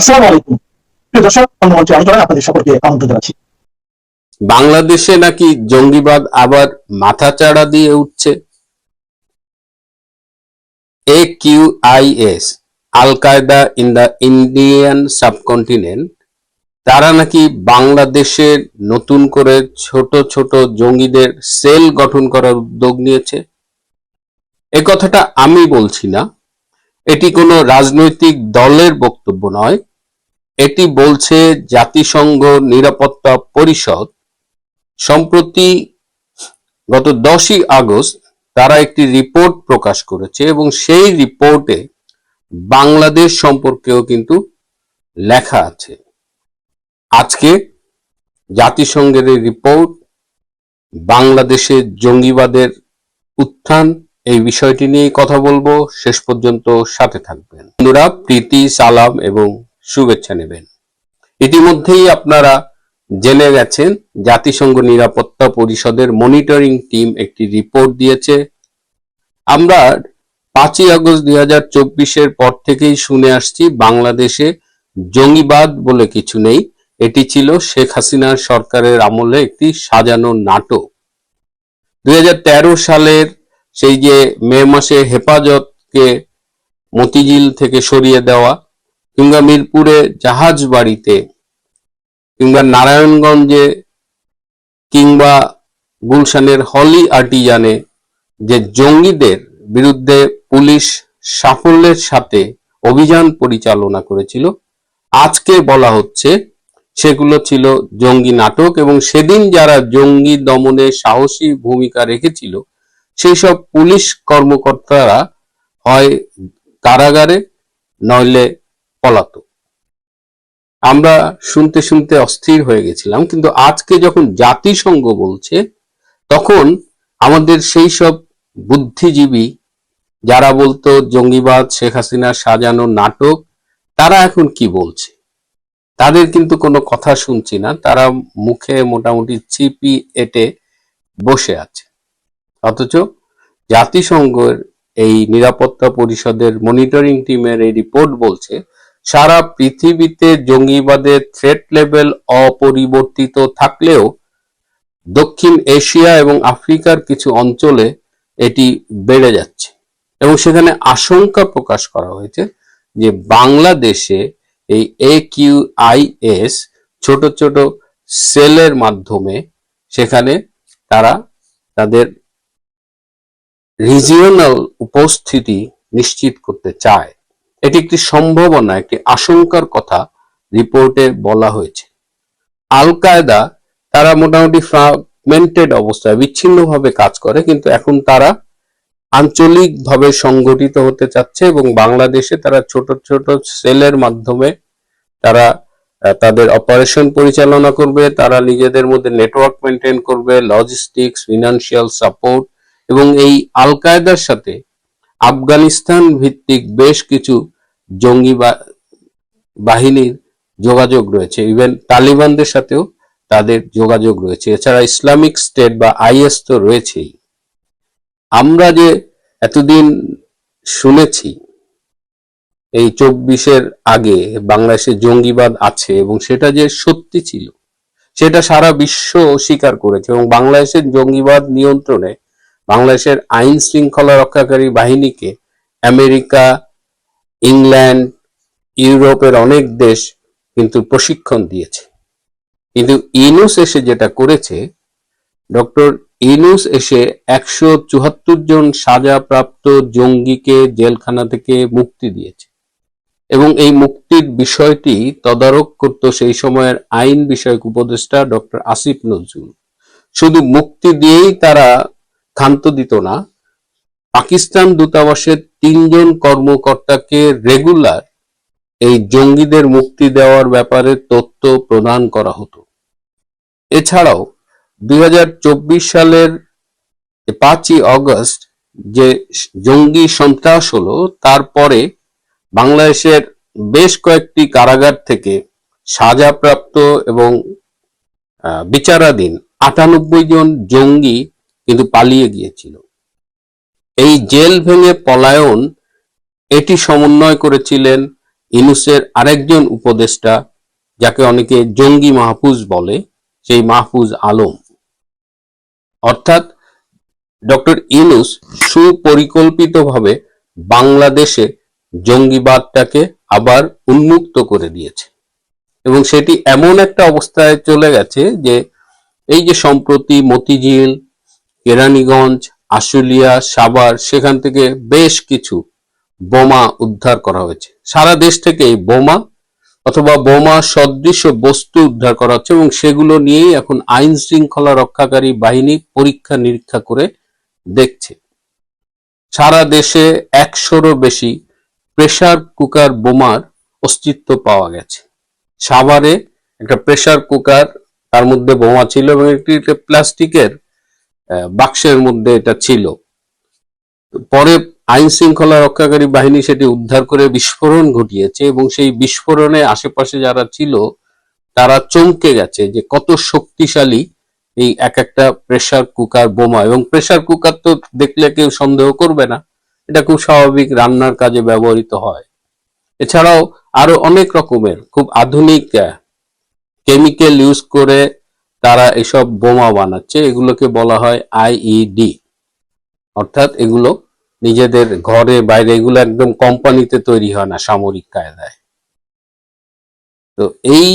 আসসালামু আলাইকুম প্রিয় দর্শক, মঞ্চে আলোচনায় আপনাদের সকলকে আমন্ত্রণ জানাচ্ছি। বাংলাদেশে নাকি জঙ্গিবাদ আবার মাথাচাড়া দিয়ে উঠছে। AQIS, আল কায়দা ইন দ্য ইন্ডিয়ান সাবকন্টিনেন্ট, তারা নাকি বাংলাদেশে নতুন করে ছোট ছোট জঙ্গিদের সেল গঠন করার উদ্যোগ নিয়েছে। এ কথাটা আমি বলছি না, এটি কোনো রাজনৈতিক দলের বক্তব্য নয়, এটি বলছে জাতিসংঘ নিরাপত্তা পরিষদ। সম্প্রতি গত 10ই আগস্ট তারা একটি রিপোর্ট প্রকাশ করেছে এবং সেই রিপোর্টে বাংলাদেশ সম্পর্কেও কিন্তু লেখা আছে। আজকে জাতিসংঘের এই রিপোর্ট, বাংলাদেশে জঙ্গিবাদের উত্থান, এই বিষয়টি নিয়ে কথা বলবো। শেষ পর্যন্ত সাথে থাকবেন। বন্ধুরা, প্রীতি, সালাম এবং শুভেচ্ছা নেবেন। ইতিমধ্যেই আপনারা জেনে গেছেন জাতিসংঘ নিরাপত্তা পরিষদের মনিটরিং টিম একটি রিপোর্ট দিয়েছে। আমরা 5ই আগস্ট 2024-এর পর থেকেই শুনে আসছি বাংলাদেশে জঙ্গিবাদ বলে কিছু নেই, এটি ছিল শেখ হাসিনার সরকারের আমলে একটি সাজানো নাটক। 2013 সালের সেই যে মে মাসে হেফাজতকে মতিঝিল থেকে সরিয়ে দেওয়া, কিংবা মিরপুরে জাহাজ বাড়িতে, কিংবা নারায়ণগঞ্জে, কিংবা গুলশানের হলি আর্টিজানে যে জঙ্গিদের বিরুদ্ধে পুলিশ সাফল্যের সাথে অভিযান পরিচালনা করেছিল, আজকে বলা হচ্ছে সেগুলো ছিল জঙ্গি নাটক। এবং সেদিন যারা জঙ্গি দমনে সাহসী ভূমিকা রেখেছিল সেই সব পুলিশ কর্মকর্তারা হয় কারাগারে নইলে পলাতক। আমরা শুনতে শুনতে অস্থির হয়ে গেছিলাম, কিন্তু আজকে যখন জাতিসংঘ বলছে, তখন আমাদের সেই সব বুদ্ধিজীবী যারা বলতো জঙ্গিবাদ শেখ হাসিনার সাজানো নাটক, তারা এখন কি বলছে? তাদের কিন্তু কোনো কথা শুনছি না, তারা মুখে মোটামুটি চিপি এঁটে বসে আছে। অথচ জাতিসংঘের এই নিরাপত্তা পরিষদের মনিটরিং টিমের এই রিপোর্ট বলছে সারা পৃথিবীতে জঙ্গিবাদের থ্রেট লেভেল অপরিবর্তিত থাকলেও দক্ষিণ এশিয়া এবং আফ্রিকার কিছু অঞ্চলে এটি বেড়ে যাচ্ছে। এবং সেখানে আশঙ্কা প্রকাশ করা হয়েছে যে বাংলাদেশে এই AQIS ছোট ছোট সেলের মাধ্যমে সেখানে তারা তাদের রিজিওনাল উপস্থিতি নিশ্চিত করতে চায়। এটি একটি সম্ভাবনা, একটি আশঙ্কার কথা রিপোর্টে বলা হয়েছে। আল কায়দা তারা মোটামুটি ফ্রাগমেন্টেড অবস্থায় বিচ্ছিন্নভাবে কাজ করে, কিন্তু এখন তারা আঞ্চলিকভাবে সংগঠিত হতে চাচ্ছে এবং বাংলাদেশে তারা ছোট ছোট সেলের মাধ্যমে তারা তাদের অপারেশন পরিচালনা করবে, তারা নিজেদের মধ্যে নেটওয়ার্ক মেনটেন করবে, লজিস্টিক্স, ফিনান্সিয়াল সাপোর্ট। এবং এই আল কায়দার সাথে আফগানিস্তান ভিত্তিক বেশ কিছু জঙ্গি বাহিনীর যোগাযোগ রয়েছে, ইভেন তালিবানদের সাথেও তাদের যোগাযোগ রয়েছে। এছাড়া ইসলামিক স্টেট বা IS তো রয়েছেই। আমরা যে এতদিন শুনেছি এই 24-এর আগে বাংলাদেশে জঙ্গিবাদ আছে এবং সেটা যে সত্যি ছিল সেটা সারা বিশ্ব স্বীকার করেছে। এবং বাংলাদেশের জঙ্গিবাদ নিয়ন্ত্রণে বাংলাদেশের আইন শৃঙ্খলা রক্ষাকারী বাহিনীকে আমেরিকা, ইংল্যান্ড, ইউরোপের অনেক দেশ কিন্তু প্রশিক্ষণ দিয়েছে। কিন্তু ইউনূস এসে যেটা করেছে, ডক্টর ইউনূস এসে 174 জন সাজাপ্রাপ্ত জঙ্গিকে জেলখানা থেকে মুক্তি দিয়েছে। এবং এই মুক্তির বিষয়টি তদারক করত সেই সময়ের আইন বিষয়ক উপদেষ্টা ডক্টর আসিফ নজরুল। শুধু মুক্তি দিয়েই তারা ক্ষান্ত দিত না, পাকিস্তান দূতাবাসের 3 জন কর্মকর্তাকে রেগুলার এই জঙ্গিদের মুক্তি দেওয়ার ব্যাপারে তথ্য প্রদান করা হতো। এছাড়াও 2024 সালের 5ই আগস্ট যে জঙ্গি সন্ত্রাস হলো, তারপরে বাংলাদেশের বেশ কয়েকটি কারাগার থেকে সাজাপ্রাপ্ত এবং বিচারাধীন 98 জন জঙ্গি কিন্তু পালিয়ে গিয়েছিল। এই জেল ভেঙে পলায়ন এটি সমন্বয় করেছিলেন ইউনূসের আরেকজন উপদেষ্টা, যাকে অনেকে জঙ্গি মাহফুজ বলে, সেই মাহফুজ আলম। অর্থাৎ ডক্টর ইউনূস সুপরিকল্পিতভাবে বাংলাদেশে জঙ্গিবাদটাকে আবার উন্মুক্ত করে দিয়েছে, এবং সেটি এমন একটা অবস্থায় চলে গেছে যে এই যে সম্প্রতি মতিঝিল, কেরানীগঞ্জ, আশুলিয়া, সাভার, সেখান থেকে বেশ কিছু বোমা উদ্ধার করা হয়েছে। সারা দেশ থেকে এই বোমা অথবা বোমা সদৃশ বস্তু উদ্ধার করা হচ্ছে, এবং সেগুলো নিয়েই এখন আইন শৃঙ্খলা রক্ষাকারী বাহিনী পরীক্ষা নিরীক্ষা করে দেখছে। সারা দেশে 100-রও বেশি প্রেসার কুকার বোমার অস্তিত্ব পাওয়া গেছে। সাভারে একটা প্রেসার কুকার, তার মধ্যে বোমা ছিল এবং একটি প্লাস্টিকের বাক্সের মধ্যে এটা ছিল। পরে আইন শৃঙ্খলা রক্ষাকারী বাহিনী সেটি উদ্ধার করে বিস্ফোরণ ঘটিয়েছে, এবং সেই বিস্ফোরণে আশেপাশে যারা ছিল তারা চমকে গেছে যে কত শক্তিশালী এই এক একটা প্রেসার কুকার বোমা। এবং প্রেসার কুকার তো দেখলে কেউ সন্দেহ করবে না, এটা খুব স্বাভাবিক রান্নার কাজে ব্যবহৃত হয়। এছাড়াও আরো অনেক রকমের খুব আধুনিক কেমিক্যাল ইউজ করে তারা এসব বোমা বানাচ্ছে। এগুলোকে বলা হয় আইইডি, অর্থাৎ এগুলো নিজেদের ঘরে বাইরে, এগুলো একদম কোম্পানিতে তৈরি হয় না, সামরিক কায়দায়। তো এই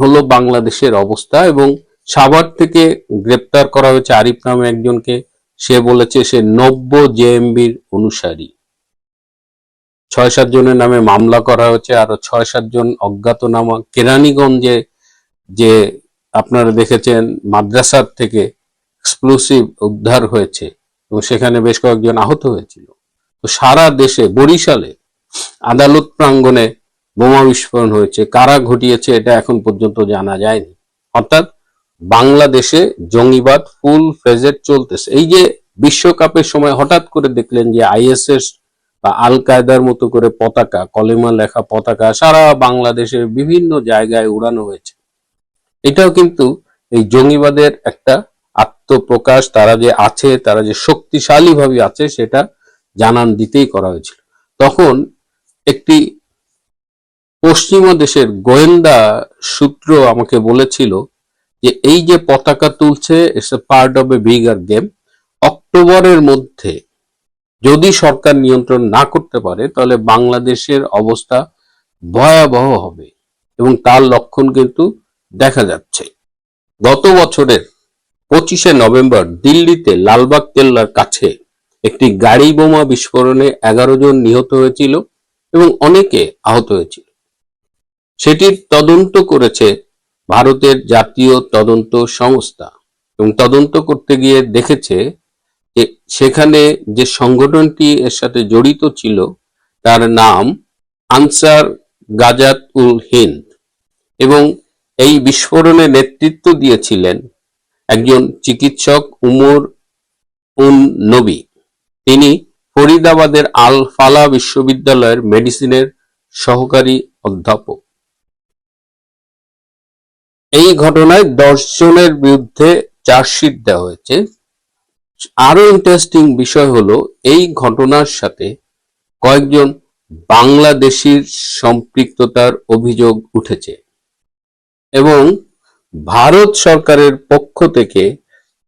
হলো বাংলাদেশের অবস্থা। এবং সাভার থেকে গ্রেপ্তার করা হয়েছে আরিফ নামে একজনকে। সে বলেছে সে নব্য জেএমবির অনুসারী। 6-7 জনের নামে মামলা করা হয়েছে, আরো 6-7 জন অজ্ঞাতনামা। কেরানীগঞ্জে যে আপনারা দেখেছেন মাদ্রাসার থেকে এক্সপ্লোসিভ উদ্ধার হয়েছে এবং সেখানে বেশ কয়েকজন আহত হয়েছিল। তো সারা দেশে, বরিশালে আদালত প্রাঙ্গণে বোমা বিস্ফোরণ হয়েছে। কারা ঘটিয়েছে এটা এখন পর্যন্ত জানা যায়নি। অর্থাৎ বাংলাদেশে জঙ্গিবাদ ফুল ফ্লেজে চলতেছে। এই যে বিশ্বকাপের সময় হঠাৎ করে দেখলেন যে আইএসএস বা আল কায়দার মতো করে পতাকা, কলেমা লেখা পতাকা সারা বাংলাদেশের বিভিন্ন জায়গায় উড়ানো হয়েছে। এটাও কিন্তু এই জঙ্গিবাদের একটা আত্মপ্রকাশ। তারা যে আছে, তারা যে শক্তিশালী ভাবে আছে, সেটা জানান দিতেই করা হয়েছিল। তখন একটি পশ্চিমা দেশের গোয়েন্দা সূত্র আমাকে বলেছিল যে এই যে পতাকা তুলছে, it's a part of A bigger game. অক্টোবরের মধ্যে যদি সরকার নিয়ন্ত্রণ না করতে পারে তাহলে বাংলাদেশের অবস্থা ভয়াবহ হবে, এবং তার লক্ষণ কিন্তু দেখা যাচ্ছে। গত বছরের 25শে নভেম্বর দিল্লিতে লালবাগ কেল্লার কাছে একটি গাড়ি বোমা বিস্ফোরণে 11 জন নিহত হয়েছিল এবং অনেকে আহত হয়েছিল। সেটির তদন্ত করেছে ভারতের জাতীয় তদন্ত সংস্থা, এবং তদন্ত করতে গিয়ে দেখেছে যে সেখানে যে সংগঠনটি এর সাথে জড়িত ছিল তার নাম আনসার গাজাত উল হিন্দ, এবং এই বিস্ফোরণে নেতৃত্ব দিয়েছিলেন একজন চিকিৎসক উমর উন নবী। তিনি ফরিদাবাদের আল ফালা বিশ্ববিদ্যালয়ের মেডিসিনের সহকারী অধ্যাপক। এই ঘটনায় 10 জনের বিরুদ্ধে চার্জশিট দেওয়া হয়েছে। আরো ইন্টারেস্টিং বিষয় হলো এই ঘটনার সাথে কয়েকজন বাংলাদেশির সম্পৃক্ততার অভিযোগ উঠেছে, এবং ভারত সরকারের পক্ষ থেকে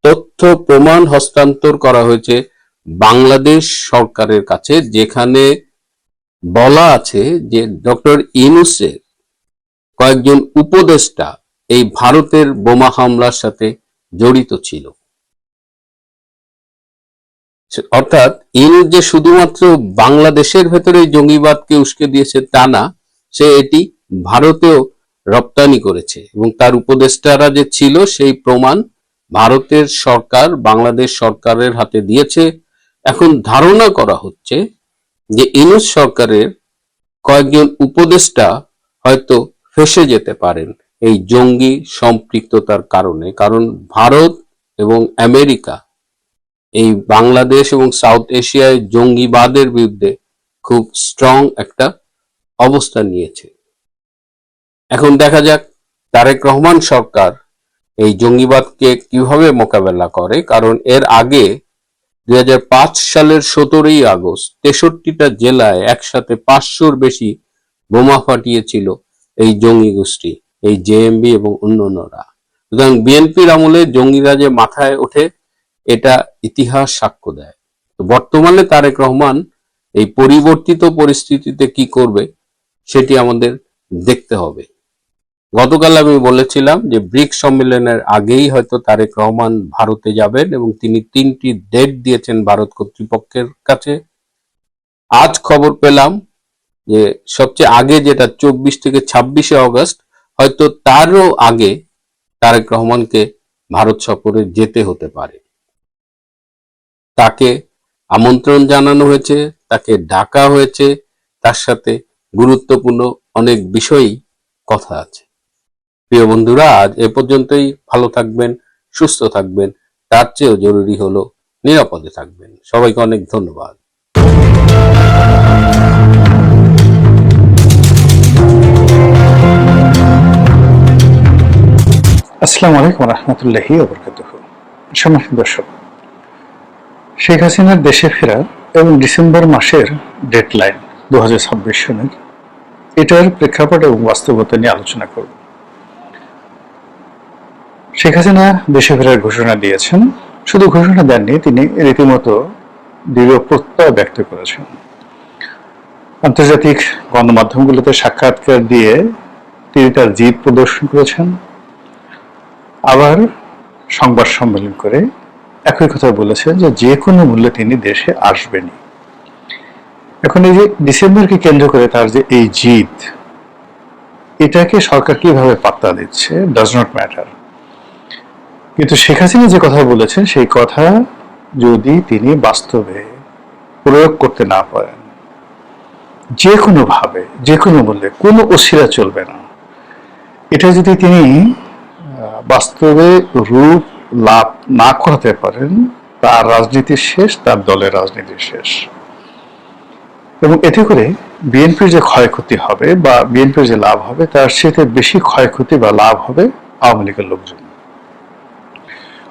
তথ্য প্রমাণ হস্তান্তর করা হয়েছে বাংলাদেশ সরকারের কাছে, যেখানে বলা আছে যে ডক্টর ইউনূসের কয়েকজন উপদেষ্টা এই ভারতের বোমা হামলার সাথে জড়িত ছিল। অর্থাৎ ইউনূস যে শুধুমাত্র বাংলাদেশের ভেতরে জঙ্গিবাদকে উস্কে দিয়েছে তা না, সে এটি ভারতেও রপ্তানি করেছে, এবং তার উপদেষ্টারা যে ছিল সেই প্রমাণ ভারতের সরকার বাংলাদেশ সরকারের হাতে দিয়েছে। এখন ধারণা করা হচ্ছে যে ইউনূস সরকারের কয়েকজন উপদেষ্টা হয়তো ফেঁসে যেতে পারেন এই জঙ্গি সম্পৃক্ততার কারণে, কারণ ভারত এবং আমেরিকা এই বাংলাদেশ এবং সাউথ এশিয়ায় জঙ্গিবাদের বিরুদ্ধে খুব স্ট্রং একটা অবস্থান নিয়েছে। এখন দেখা যাক তারেক রহমান সরকার এই জঙ্গিবাদকে কিভাবে মোকাবেলা করে, কারণ এর আগে 2005 সালের 17ই আগস্ট 63টা জেলায় একসাথে 500-র বেশি বোমা ফাটিয়েছিল এই জঙ্গি গোষ্ঠী, এই জেএমবি এবং অন্যান্যরা। সুতরাং বিএনপির আমলে জঙ্গিরা যে মাথায় ওঠে, এটা ইতিহাস সাক্ষ্য দেয়। তো বর্তমানে তারেক রহমান এই পরিবর্তিত পরিস্থিতিতে কি করবে সেটি আমাদের দেখতে হবে। গতকাল আমি বলেছিলাম যে ব্রিক্স সম্মেলনের আগেই হয়তো তারেক রহমান ভারতে যাবেন এবং তিনি 3টি ডেট দিয়েছেন ভারত কর্তৃপক্ষের কাছে। আজ খবর পেলাম যে সবচেয়ে আগে, যেটা 24 থেকে 26শে অগস্ট, হয়তো তারও আগে তারেক রহমানকে ভারত সফরে যেতে হতে পারে। তাকে আমন্ত্রণ জানানো হয়েছে, তাকে ডাকা হয়েছে, তার সাথে গুরুত্বপূর্ণ অনেক বিষয়ই কথা আছে। প্রিয় বন্ধুরা, আজ এ পর্যন্তই। ভালো থাকবেন, সুস্থ থাকবেন, তার চেয়েও জরুরি হলো নিরাপদে থাকবেন। সবাইকে অনেক ধন্যবাদ। আসসালামু আলাইকুম রহমতুল্লাহি ওয়া বারাকাতুহু। সম্মানিত দর্শক, শেখ হাসিনার দেশে ফেরা এবং ডিসেম্বর মাসের ডেডলাইন 2026 সনের, এটার প্রেক্ষাপট এবং বাস্তবতা নিয়ে আলোচনা করব। শেখ হাসিনা দেশে ফেরার ঘোষণা দিয়েছেন। শুধু ঘোষণা দেননি, তিনি রীতিমতো দৃঢ় প্রত্যয় ব্যক্ত করেছেন। আন্তর্জাতিক গণমাধ্যমগুলোতে সাক্ষাৎকার দিয়ে তিনি তার জিদ প্রদর্শন করেছেন। আবার সংবাদ সম্মেলন করে একই কথা বলেছেন যে যে কোনো মূল্যে তিনি দেশে আসবেনই। এখন এই যে ডিসেম্বরকে কেন্দ্র করে তার যে এই জিদ, এটাকে সরকার কিভাবে পাত্তা দিচ্ছে ডাজ নট ম্যাটার। কিন্তু শেখ হাসিনা যে কথা বলেছেন, সেই কথা যদি তিনি বাস্তবে প্রয়োগ করতে না পারেন, যে কোনো ভাবে, যে কোনো মূল্যে, কোনো অসিলা চলবে না, এটা যদি তিনি বাস্তবে রূপ লাভ না করাতে পারেন, তার রাজনীতি শেষ, তার দলের রাজনীতি শেষ। এবং এতে করে বিএনপির যে ক্ষয়ক্ষতি হবে বা বিএনপির যে লাভ হবে, তার সাথে বেশি ক্ষয়ক্ষতি বা লাভ হবে আওয়ামী লীগের লোকজন।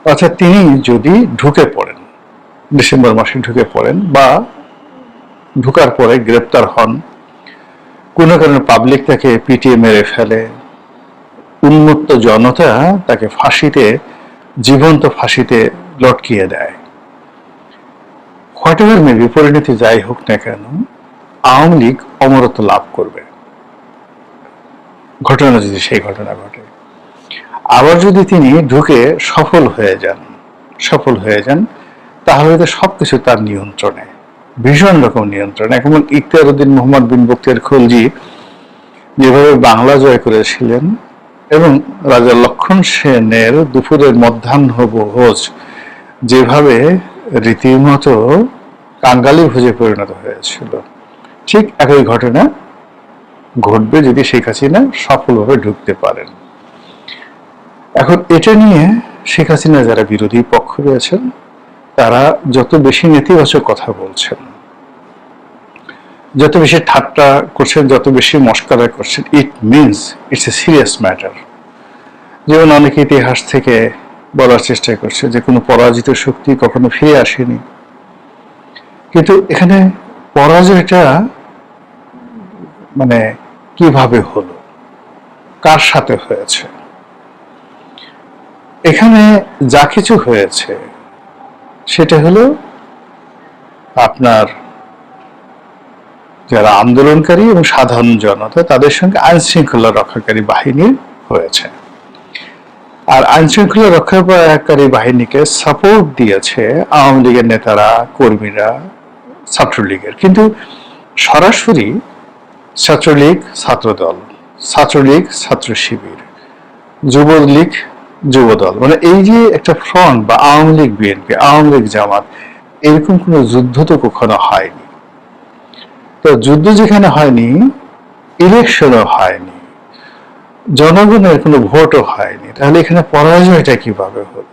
অর্থাৎ তিনি যদি ঢুকে পড়েন, ডিসেম্বর মাসে ঢুকে পড়েন বা ঢুকার পরে গ্রেপ্তার হন, কোনো কারণে পাবলিক তাকে পিটিয়ে মেরে ফেলে, উন্মত্ত জনতা তাকে ফাঁসিতে, জীবন্ত ফাঁসিতে লটকিয়ে দেয়, হোয়াট এভার মেবি, পরিণতি যাই হোক না কেন, আওয়ামী লীগ অমরত্ব লাভ করবে। ঘটনা যদি সেই ঘটনা ঘটে, আবার যদি তিনি ঢুকে সফল হয়ে যান, তাহলে তো সবকিছু তার নিয়ন্ত্রণে, ভীষণ রকম নিয়ন্ত্রণে। এখন ইখতিয়ার উদ্দিন মোহাম্মদ বিন বখতিয়ার খলজি যেভাবে বাংলা জয় করেছিলেন এবং রাজা লক্ষণ সেনের দুপুরের মধ্যাহ্ন ভোজ যেভাবে রীতিমতো কাঙ্গালি ভোজে পরিণত হয়েছিল, ঠিক একই ঘটনা ঘটবে যদি শেখ হাসিনা সফলভাবে ঢুকতে পারেন। এখন এটা নিয়ে শেখ হাসিনা যারা বিরোধী পক্ষ রয়েছেন, তারা যত বেশি নেতিবাচক কথা বলছেন, যত বেশি ঠাট্টা করছেন, যত বেশি মস্করা করছেন, it means it's a serious matter. যেমন অনেকে ইতিহাস থেকে বলার চেষ্টা করছে যে কোনো পরাজিত শক্তি কখনো ফিরে আসেনি, কিন্তু এখানে পরাজয়টা মানে কিভাবে হলো, কার সাথে হয়েছে? এখানে যা কিছু হয়েছে সেটা হলো আপনার যারা আন্দোলনকারী এবং সাধারণ জনতা, তাদের সঙ্গে আইন শৃঙ্খলা রক্ষাকারী বাহিনীর হয়েছে। আর আইন শৃঙ্খলা রক্ষাকারী বাহিনীকে সাপোর্ট দিয়েছে আওয়ামী লীগের নেতারা, কর্মীরা, ছাত্রলীগের। কিন্তু সরাসরি ছাত্রলীগ ছাত্রদল, ছাত্রলীগ ছাত্র শিবির, যুবলীগ যুবদল, মানে এই যে একটা ফ্রন্ট বা আওয়ামী লীগ বিএনপি, আওয়ামী লীগ জামাত, এরকম কোনো যুদ্ধ তো কখনো হয়নি। তো যুদ্ধ যেখানে হয়নি, ইলেকশনও হয়নি, জনগণের কোনো ভোটও হয়নি, তাহলে এখানে পরাজয়টা কিভাবে হলো?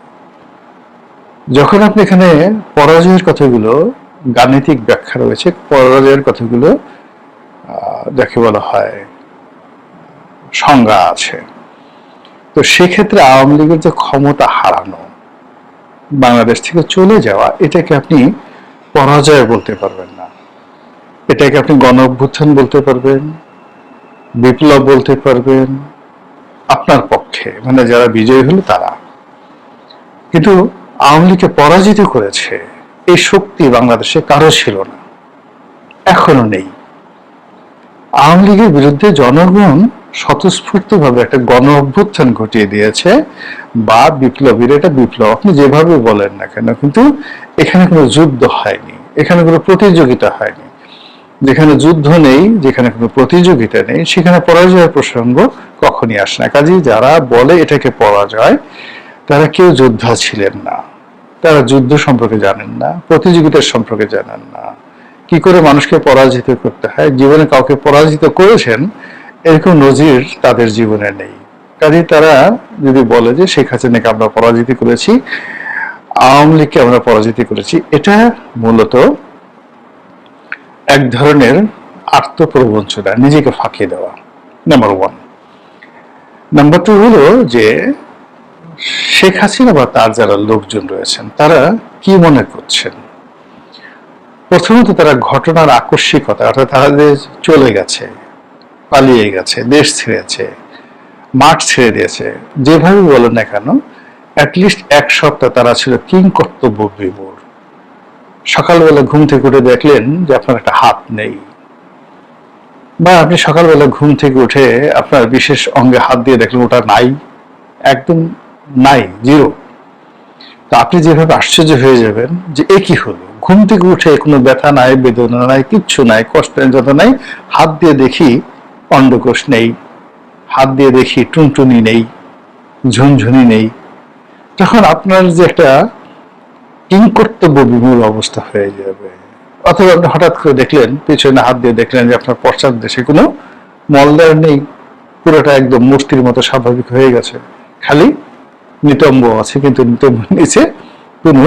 যখন আপনি এখানে পরাজয়ের কথাগুলো, গাণিতিক ব্যাখ্যা রয়েছে, পরাজয়ের কথাগুলো যাকে বলা হয় সংজ্ঞা আছে, তো সেক্ষেত্রে আওয়ামী লীগের যে ক্ষমতা হারানো, বাংলাদেশ থেকে চলে যাওয়া, এটাকে আপনি পরাজয় বলতে পারবেন না। এটাকে আপনি গণ অভ্যুত্থান বলতে পারবেন, বিপ্লব বলতে পারবেন আপনার পক্ষে, মানে যারা বিজয়ী হলো তারা। কিন্তু আওয়ামী লীগকে পরাজিত করেছে এই শক্তি বাংলাদেশে কারো ছিল না, এখনো নেই। আওয়ামী লীগের বিরুদ্ধে জনগণ স্বতঃস্ফূর্তভাবে একটা গণ অভ্যুত্থান ঘটিয়ে দিয়েছে, বা বিপ্লবীর এটা বিপ্লব আপনি যেভাবে বলেন না কেন, কিন্তু এখানে কোনো যুদ্ধ হয়নি, এখানে কোনো প্রতিযোগিতা হয়নি। যেখানে যুদ্ধ নেই, যেখানে কোনো প্রতিযোগিতা নেই, সেখানে পরাজয়ের প্রসঙ্গ কখনই আসে না। কাজেই যারা বলে এটাকে পরাজয়, তারা কেউ যোদ্ধা ছিলেন না, তারা যুদ্ধ সম্পর্কে জানেন না, প্রতিযোগিতার সম্পর্কে জানেন না, কি করে মানুষকে পরাজিত করতে হয়। জীবনে কাউকে পরাজিত করেছেন এরকম নজির তাদের জীবনে নেই। কাজেই তারা যদি বলে যে শেখ হাসিনাকে আমরা পরাজিত করেছি, আওয়ামী লীগকে আমরা পরাজিত করেছি, এটা মূলত এক ধরনের আত্মপ্রবঞ্চনা, নিজেকে ফাঁকি দেওয়া, নাম্বার ওয়ান। নাম্বার টু হলো যে শেখ হাসিনা বা তার যারা লোকজন রয়েছেন তারা কি মনে করছেন। প্রথমত তারা ঘটনার আকস্মিকতা, অর্থাৎ তাদের চলে গেছে, পালিয়ে গেছে, দেশ ছেড়েছে, মাঠ ছেড়ে দিয়েছে, যেভাবে বলেন না কেন, অ্যাটলিস্ট এক সপ্তাহ তারা ছিল কিং কর্তব্য বিমূঢ়। সকালবেলা ঘুম থেকে উঠে দেখলেন যে আপনার একটা হাত নেই, বা আপনি সকালবেলা ঘুম থেকে উঠে আপনার বিশেষ অঙ্গে হাত দিয়ে দেখলেন ওটা নাই, একদম নাই, জিরো। তো আপনি যেভাবে আশ্চর্য হয়ে যাবেন যে এ কি হলো, ঘুম থেকে উঠে কোনো ব্যথা নাই, বেদনা নাই, কিচ্ছু নাই, কষ্ট যত নাই, হাত দিয়ে দেখি অন্ডকোষ নেই, হাত দিয়ে দেখি টুনটুনি নেই, ঝুনঝুনি নেই, তখন আপনার যে একটা কিংকর্তব্য বিমূঢ় অবস্থা হয়ে যাবে। অথবা আপনি হঠাৎ করে দেখলেন, পিছনে হাত দিয়ে দেখলেন যে আপনার পশ্চাৎ দেশে কোনো মলদার নেই, পুরোটা একদম মূর্তির মতো স্বাভাবিক হয়ে গেছে, খালি নিতম্ব আছে, কিন্তু নিতম্ব নিচে কোনো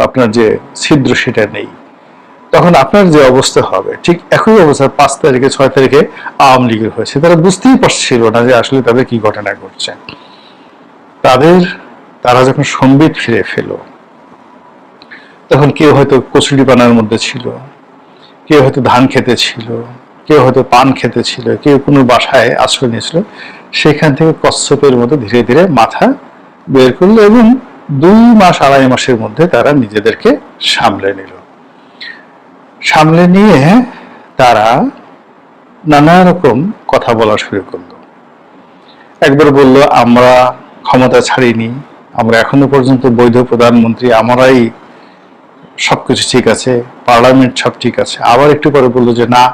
আপনার যে ছিদ্র সেটা নেই। তখন আপনার যে অবস্থা হবে ঠিক একই অবস্থা 5 তারিখে 6 তারিখে আওয়ামী লীগের হয়েছে। তারা বুঝতেই পারছিল না যে আসলে তাদের কি ঘটনা ঘটছে। তারা যখন সম্বিত ফিরে পেল, তখন কেউ হয়তো কচুরিপানার মধ্যে ছিল, কেউ হয়তো ধান খেতে ছিল, কেউ হয়তো পান খেতে ছিল, কেউ কোনো বাসায় আশ্রয় নিয়েছিল। সেখান থেকে কচ্ছপের মতো ধীরে ধীরে মাথা বের করলো, এবং 2 মাস 2.5 মাসের মধ্যে তারা নিজেদেরকে সামলে নিল। সামলে নিয়ে তারা নানা রকম কথা বলা শুরু করলো। একবার বলল আমরা ক্ষমতা ছাড়িনি, আমরা এখনো পর্যন্ত বৈধ প্রধানমন্ত্রী, আমরাই সবকিছু ঠিক আছে, পার্লামেন্ট সব ঠিক আছে। আবার একটু পরে বললো যে না,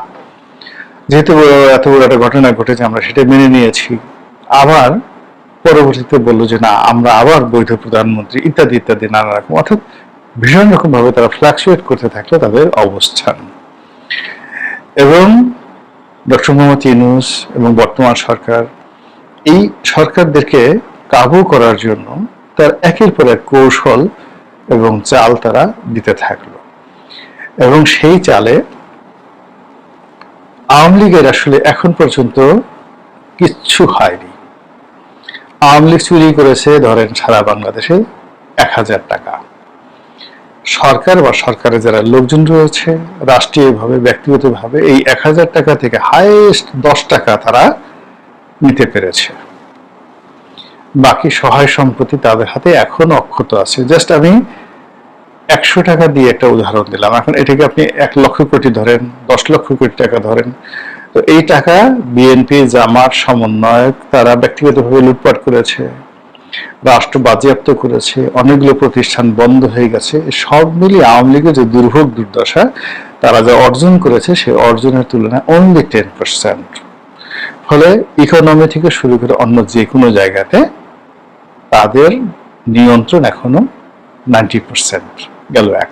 যেহেতু এত বড় একটা ঘটনা ঘটেছে আমরা সেটা মেনে নিয়েছি। আবার পরবর্তীতে বললো যে না, আমরা আবার বৈধ প্রধানমন্ত্রী, ইত্যাদি ইত্যাদি নানা রকম। অর্থাৎ ভীষণ রকম ভাবে তারা ফ্লাকচুয়েট করতে থাকলো তাদের অবস্থান। এবং ডক্টর মোহাম্মদ ইউনূস এবং বর্তমান সরকার এই সরকারদেরকে কাবু করার জন্য তার একের পর এক কৌশল এবং চাল তারা দিতে থাকলো। এবং সেই চালে আওয়ামী লীগের আসলে এখন পর্যন্ত কিচ্ছু হয়নি। আওয়ামী লীগ চুরি করেছে ধরেন সারা বাংলাদেশে 1000 টাকা। সরকার বা সরকারের যারা লোকজন রয়েছে রাষ্ট্রীয়ভাবে ব্যক্তিগতভাবে এই 1000 টাকা থেকে হাইয়েস্ট 10 টাকা তারা নিতে পেরেছে। বাকি সহায় সম্পত্তি তাদের হাতে এখন অক্ষত আছে। জাস্ট আমি 100 টাকা দিয়ে একটা উদাহরণ দিলাম। এখন এটাকে আপনি 1 লক্ষ কোটি ধরেন, 10 লক্ষ কোটি টাকা ধরেন, তো এই টাকা বিএনপি জামাত সমন্বয়ক তারা ব্যক্তিগতভাবে লুটপাট করেছে, রাষ্ট্র বাজেয়াপ্ত করেছে, অনেকগুলো প্রতিষ্ঠান বন্ধ হয়ে গেছে। সব মিলিয়ে আওয়ামী লীগের যে দুর্ভোগ দুর্দশা তারা যা অর্জন করেছে সেই অর্জনের তুলনায় অনলি 10%। ফলে ইকোনমি থেকে শুরু করে অন্য যে কোনো জায়গাতে তাদের নিয়ন্ত্রণ এখনো 90% গেল। এক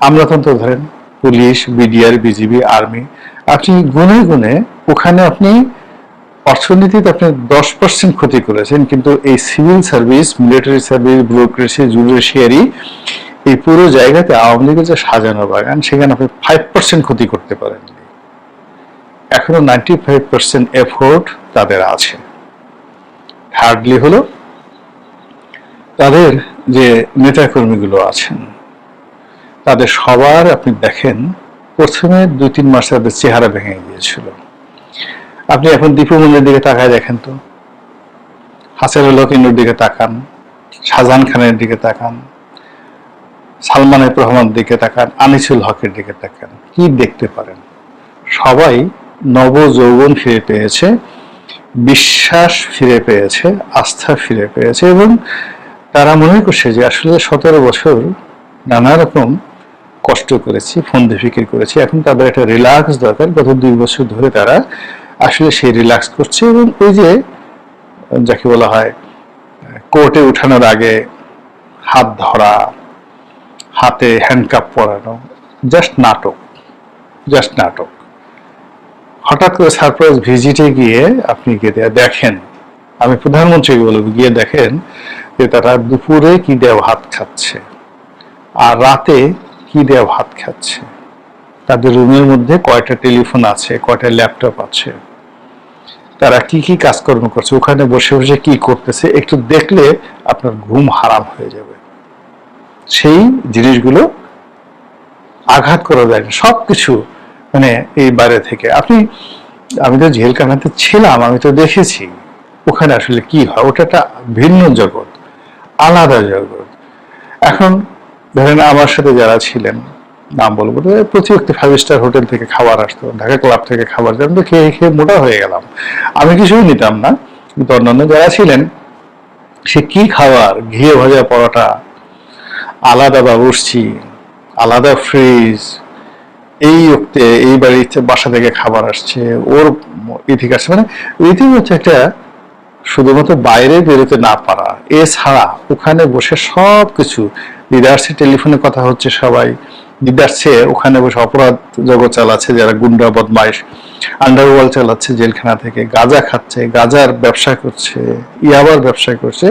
আমলাতন্ত্র ধরেন, পুলিশ, বিডিআর, বিজিবি, আর্মি, আপনি গুনে গুনে ওখানে আপনি অর্থনীতিতে আপনি 10% ক্ষতি করেছেন, কিন্তু এই civil service, military service, bureaucracy, judiciary, এই পুরো জায়গাতে আওয়ামী লীগের যে সাজানো বাগান সেখানে আপনি 5% ক্ষতি করতে পারেন। এখনো 95% এফোর্ট তাদের আছে। হার্ডলি হলো তাদের যে নেতাকর্মীগুলো আছেন তাদের সবার আপনি দেখেন প্রথমে 2-3 মাস তাদের চেহারা ভেঙে গিয়েছিল, আপনি এখন দীপুমনির দিকে তাকায় দেখেন তো, হাসিনুল হকের দিকে তাকান, শাহজাহান খানের দিকে তাকান, সালমান এফ রহমানের দিকে তাকান, আনিসুল হকের দিকে তাকান, কি দেখতে পারেন? সবাই নব যৌবন ফিরে পেয়েছে, বিশ্বাস ফিরে পেয়েছে, আস্থা ফিরে পেয়েছে, এবং তারা মনে করছে যে আসলে 17 বছর নানা রকম কষ্ট করেছি, ফন্দি ফিকির করেছি, এখন তাদের একটা রিল্যাক্স দরকার। গত 2 বছর ধরে তারা আসলে সেই রিল্যাক্স করছে, এবং ওই যে যাকে বলা হয় কোর্টে উঠানোর আগে হাত ধরা, হাতে হ্যান্ডকাপ পরানো, জাস্ট নাটক, জাস্ট নাটক। হঠাৎ করে সারপ্রাইজ ভিজিটে গিয়ে আপনি গিয়ে দেখেন, আমি প্রধানমন্ত্রীকে বলবো, গিয়ে দেখেন যে তারা দুপুরে কি দিয়ে ভাত খাচ্ছে আর রাতে কি দিয়ে ভাত খাচ্ছে, তাদের রুমের মধ্যে কয়টা টেলিফোন আছে, কয়টা ল্যাপটপ আছে, তারা কি কি কাজকর্ম করছে, ওখানে বসে বসে কি করতেছে, একটু দেখলে আপনার ঘুম হারাম হয়ে যাবে। সেই জিনিসগুলো আঘাত করা যায় না, সবকিছু মানে এই বাইরে থেকে। আমি তো জেলখানাতে ছিলাম, আমি তো দেখেছি ওখানে আসলে কি হয়, ওটা একটা ভিন্ন জগৎ, আলাদা জগৎ। এখন ধরেন আমার সাথে যারা ছিলেন, নাম বলবো, প্রতি ব্যক্তি 5 স্টার হোটেল থেকে খাবার আসতো, ঢাকা ক্লাব থেকে খাবার, যেমন তো খেয়ে খেয়ে মোটা হয়ে গেলাম। আমি কিছুই নিতাম না, কিন্তু অন্যান্য যারা ছিলেন, সে কি খাবার, ঘিয়ে ভাজা পরোটা, আলাদা বাবুর্চি, আলাদা ফ্রিজ, এই ওক্তে এই বাড়িতে বাসা থেকে খাবার আসছে, ওর ইথিক আসছে, মানে ইথিক হচ্ছে একটা শুধুমাত্র বাইরে বেরোতে না পারা, এছাড়া ওখানে বসে সব কিছু লিডার্সের টেলিফোনে কথা হচ্ছে, সবাই লিডার্সে ওখানে বসে অপরাধ জগৎ চালাচ্ছে, যারা গুন্ডা বদমাইশ আন্ডারওয়ার্ল্ড চালাচ্ছে জেলখানা থেকে, গাঁজা খাচ্ছে, গাঁজার ব্যবসা করছে, ইয়াবার ব্যবসা করছে,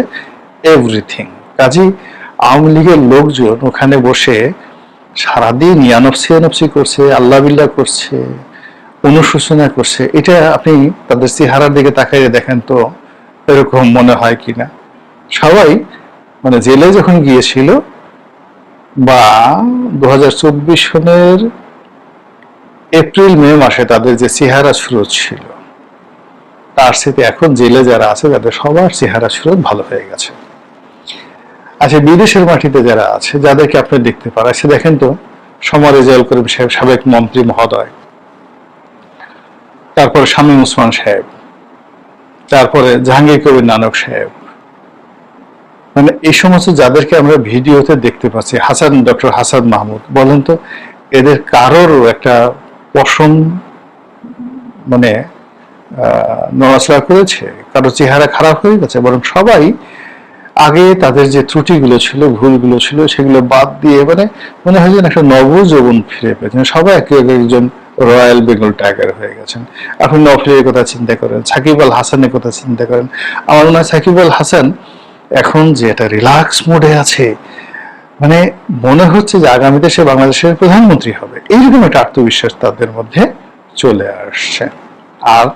এভরিথিং। কাজেই আওয়ামী লীগের লোকজন ওখানে বসে সারাদিন ইয়ানফসি করছে, আল্লাহ বিল্লাহ করছে, অনুশোচনা করছে। এটা আপনি তাদের চেহারার দিকে তাকাইয়ে দেখেন তো এরকম মনে হয় কিনা। সবাই মানে জেলে যখন গিয়েছিল বা 2024 সনের এপ্রিল মে মাসে তাদের যে চেহারা সুরত ছিল, তার সাথে এখন জেলে যারা আছে তাদের সবার চেহারা সুরত ভালো হয়ে গেছে। আচ্ছা, বিদেশের মাটিতে যারা আছে, যাদেরকে আপনি দেখতে পারেন, সে দেখেন তো সমর রেজাউল করিম সাহেব, সাবেক মন্ত্রী মহোদয়, তারপরে শামীম ওসমান সাহেব, তারপরে জাহাঙ্গীর কবির নানক সাহেব, মানে এই সমস্ত যাদেরকে আমরা ভিডিওতে দেখতে পাচ্ছি, ডক্টর হাসান মাহমুদ, বলেন তো এদের কারোর একটা পশম মানে নড়াচড়া করেছে, কারো চেহারা খারাপ হয়ে গেছে? বরং সবাই আগে তাদের যে ত্রুটিগুলো ছিল, ভুলগুলো ছিল, সেগুলো বাদ দিয়ে মানে মনে হয় যেন একটা নবযৌবন ফিরে পেয়েছেন। সবাই একজন রয়্যাল বেঙ্গল টাইগার হয়ে গেছেন। আপনি নফলের কথা চিন্তা করেন, সাকিব আল হাসানের কথা চিন্তা করেন, আমার মনে হয় সাকিব আল হাসান এখন যে একটা রিল্যাক্স মোডে আছে, মানে মনে হচ্ছে যে আগামীতে সে বাংলাদেশের প্রধানমন্ত্রী হবে, এইরকম একটা আত্মবিশ্বাস তাদের মধ্যে চলে আসছে। আর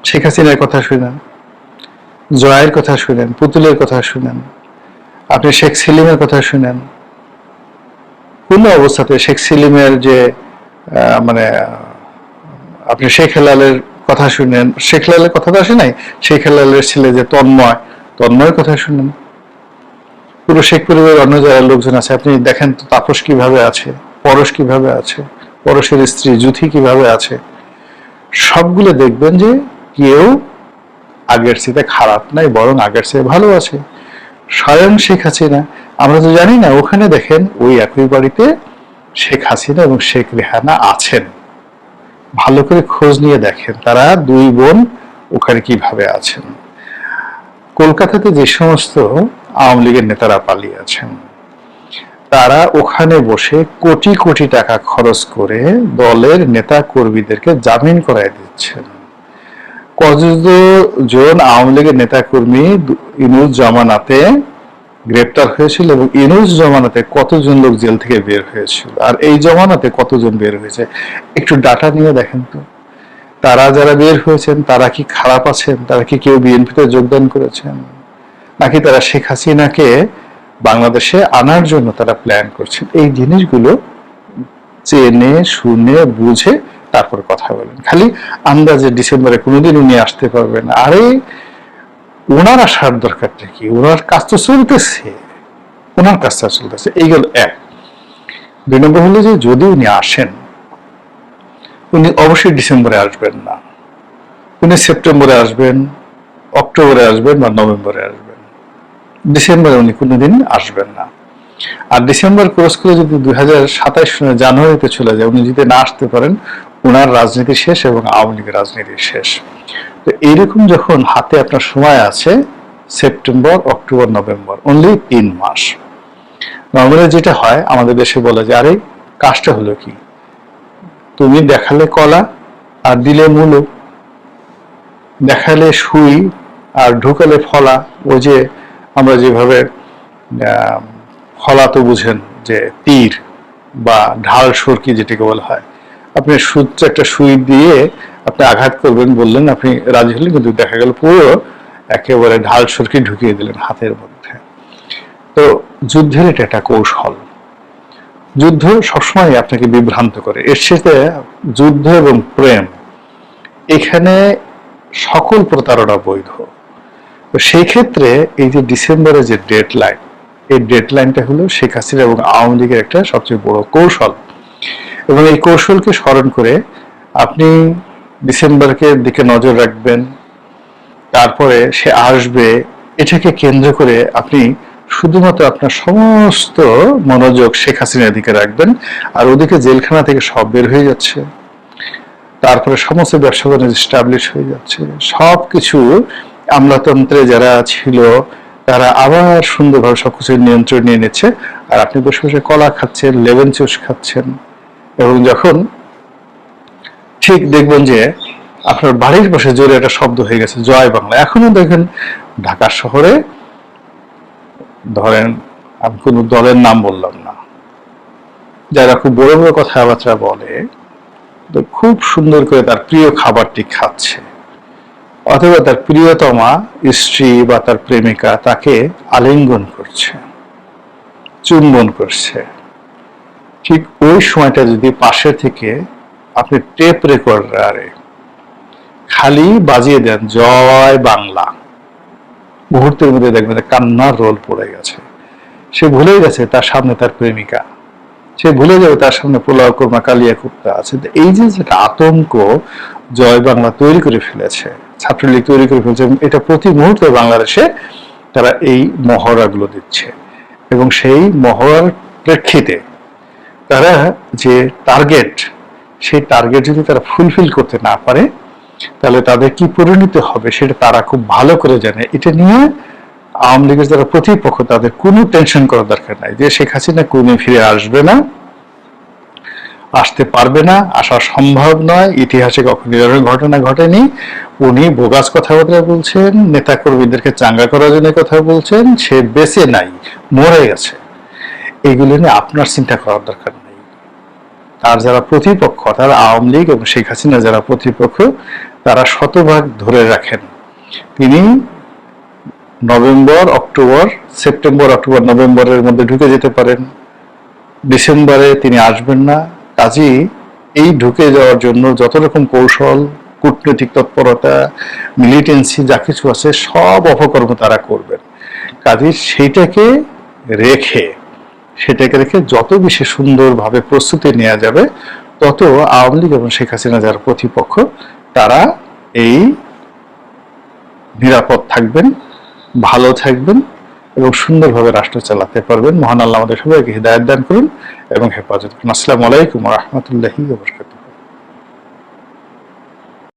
শেখ হাসিনার কথা শুনেন, জয়ের কথা শুনেন, পুতুলের কথা শুনেন, আপনি শেখ সেলিমের কথা শুনেন, কোন অবস্থাতে শেখ সেলিমের যে মানে আপনি শেখ হেলালের কথা শুনেন, শেখ হেলালের কথা তো আসে নাই, শেখ হেলালের ছেলে যে তন্ময়ের কথা শুনেন, পুরো শেখ পরিবারের অন্য যারা লোকজন আছে, আপনি দেখেন তো তাপস কিভাবে আছে, পরশ কিভাবে আছে, পরশের স্ত্রী জুথি কিভাবে আছে, সবগুলো দেখবেন যে কেউ আগের চেয়ে খারাপ নাই, বরং আগের চেয়ে ভালো আছে। স্বয়ং শেখ হাসিনা, আমরা তো জানি না, ওখানে দেখেন ওই একই বাড়িতে শেখ হাসিনা এবং শেখ রেহানা আছেন, ভালো করে খোঁজ নিয়ে দেখেন তারা 2 বোন ওখানে কিভাবে আছেন। কলকাতাতে যে সমস্ত আওয়ামী লীগের নেতারা পালিয়ে আছেন, তারা ওখানে বসে কোটি কোটি টাকা খরচ করে দলের নেতা কর্মীদেরকে জামিন করায় দিচ্ছেন। কতজন আওয়ামী লীগের নেতা কর্মী ইউনূস জমানাতে গ্রেপ্তার হয়েছিল এবং ইউনূস জমানাতে কতজন লোক জেল থেকে বের হয়েছিল, আর এই জমানাতে কতজন বের হয়েছে, একটু ডাটা নিয়ে দেখেন তো। তারা যারা বের হয়েছেন তারা কি খারাপ আছেন? তারা কি কেউ বিএনপিতে যোগদান করেছেন, নাকি তারা শেখ হাসিনাকে বাংলাদেশে আনার জন্য তারা প্ল্যান করছেন? এই জিনিসগুলো জেনে শুনে বুঝে তারপর কথা বলেন। খালি আন্দাজে ডিসেম্বরে কোনোদিন উনি আসতে পারবেন, আরে ওনার আসার দরকারটা কি? ওনার কাজ তো চলতেছে, ওনার কাজটা চলতেছে। এই গেল এক। 2 নম্বর হলো যে যদি উনি আসেন, উনি অবশ্যই ডিসেম্বরে আসবেন না, উনি সেপ্টেম্বরে আসবেন, অক্টোবরে আসবেন বা নভেম্বরে আসবেন। ডিসেম্বরে উনি কোনোদিন আসবেন না। আর ডিসেম্বর ক্রস করে যদি 2027 সনের জানুয়ারিতে চলে যায়, উনি যদি না আসতে পারেন, ওনার রাজনীতি শেষ এবং আওয়ামী লীগের রাজনীতি শেষ। তো এইরকম যখন হাতে আপনার সময় আছে, সেপ্টেম্বর, অক্টোবর, নভেম্বর, অনলি 3 মাস। নর্মালি যেটা হয় আমাদের দেশে বলে যে আরে কাজটা হলো কি, তুমি দেখালে কলা আর দিলে মূলো, দেখালে সুই আর ঢুকালে ফলা। ওই যে আমরা যেভাবে ফলা তো বুঝেন যে তীর বা ঢাল সরকি যেটাকে বলা হয়, আপনি সূত্র একটা সুই দিয়ে আপনি আঘাত করবেন বললেন, আপনি রাজি হলেন, কিন্তু দেখা গেল পুরো একেবারে ঢাল সরকি ঢুকিয়ে দিলেন হাতের মধ্যে। তো যুদ্ধের এটা একটা কৌশল। যুদ্ধ সবসময় আপনাকে বিভ্রান্ত করে। এর সাথে যুদ্ধ এবং প্রেম, এখানে সকল প্রতারণা বৈধ। তো সেই ক্ষেত্রে এই যে ডিসেম্বরের যে ডেডলাইন, এই ডেডলাইনটা হলো শেখ হাসিনা এবং আওয়ামী লীগের একটা সবচেয়ে বড় কৌশল। এবং এই কৌশলকে স্মরণ করে আপনি ডিসেম্বরকে দিকে নজর রাখবেন, তারপরে সে আসবে, এটাকে কেন্দ্র করে আপনি শুধুমাত্র আপনার সমস্ত মনোযোগ শেখ হাসিনার দিকে রাখবেন। আর ওদিকে জেলখানা থেকে সব বের হয়ে যাচ্ছে, তারপরে সমস্ত ব্যবসা বাণিজ্য এস্টাবলিশ হয়ে যাচ্ছে, সবকিছু আমলাতন্ত্রে যারা ছিল তারা আবার সুন্দরভাবে সবকিছু নিয়ন্ত্রণ নিয়ে নিচ্ছে। আর আপনি বসে বসে কলা খাচ্ছেন, লেমন জুস খাচ্ছেন, এবং যখন ঠিক দেখবেন যে আপনার বাড়ির পাশে জোরে একটা শব্দ হয়ে গেছে জয় বাংলা। এখনো দেখেন ঢাকা শহরে, ধরেন আমি কোনো দলের নাম বললাম না, যারা খুব বড় বড় কথাবার্তা বলে, তো খুব সুন্দর করে তার প্রিয় খাবারটি খাচ্ছে, অথবা তার প্রিয়তমা স্ত্রী বা তার প্রেমিকা তাকে আলিঙ্গন করছে, চুম্বন করছে। ঠিক ওই সময়টা যদি পাশে থেকে আপনি টেপ রেকর্ডারে খালি বাজিয়ে দেন জয় বাংলা, মুহূর্তের মধ্যে দেখবেন কান্নার রোল পড়ে গেছে। সে ভুলে গেছে তার সামনে তার প্রেমিকা, সে ভুলে যাবে তার সামনে পোলাও কোরমা কালিয়া কুপ্তা আছে। এই যে যেটা আতঙ্ক জয় বাংলা তৈরি করে ফেলেছে, ছাত্রলীগ তৈরি করে ফেলেছে, এবং এটা প্রতি মুহূর্তে বাংলাদেশে তারা এই মহড়াগুলো দিচ্ছে। এবং সেই মহড়ার প্রেক্ষিতে তারা যে টার্গেট, সেই টার্গেট যদি তারা ফুলফিল করতে না পারে, তাহলে তাদের কি পরিণতি হবে সেটা তারা খুব ভালো করে জানে। এটা নিয়ে আওয়ামী লীগের যারা প্রতিপক্ষ, তাদের কোনো টেনশন করার দরকার নাই যে শেখ হাসিনা কোনদিন ফিরে আসবে না, আসতে পারবে না, আসা সম্ভব নয়, ইতিহাসে কখনো এরকম ঘটনা ঘটেনি। উনি বোগাস কথাবার্তা বলছেন, নেতা কর্মীদেরকে চাঙ্গা করার জন্য কথা বলছেন, সে বেঁচে নাই, মরে গেছে। এগুলো নিয়ে আপনার চিন্তা করার দরকার নেই। তার যারা প্রতিপক্ষ, তারা আওয়ামী লীগ এবং শেখ হাসিনা যারা প্রতিপক্ষ, তারা শতভাগ ধরে রাখেন তিনি নভেম্বর, অক্টোবর, সেপ্টেম্বর, অক্টোবর, নভেম্বরের মধ্যে ঢুকে যেতে পারেন। ডিসেম্বরে তিনি আসবেন না। কাজেই এই ঢুকে যাওয়ার জন্য যত রকম কৌশল, কূটনৈতিক তৎপরতা, মিলিটেন্সি যা কিছু আছে, সব অপকর্ম তারা করবেন। কাজেই সেটাকে রেখে যত বেশি সুন্দরভাবে প্রস্তুতি নেওয়া যাবে, তত আওয়ামী লীগ এবং শেখ হাসিনা যারা প্রতিপক্ষ, তারা এই নিরাপদ থাকবেন, ভালো থাকবেন এবং সুন্দরভাবে রাষ্ট্র চালাতে পারবেন। মহান আল্লাহ আমাদের সবাইকে হিদায়াত দান করুন এবং হেফাজত করুন। আসসালামু আলাইকুম ওয়া রাহমাতুল্লাহি ওয়া বারাকাতুহু।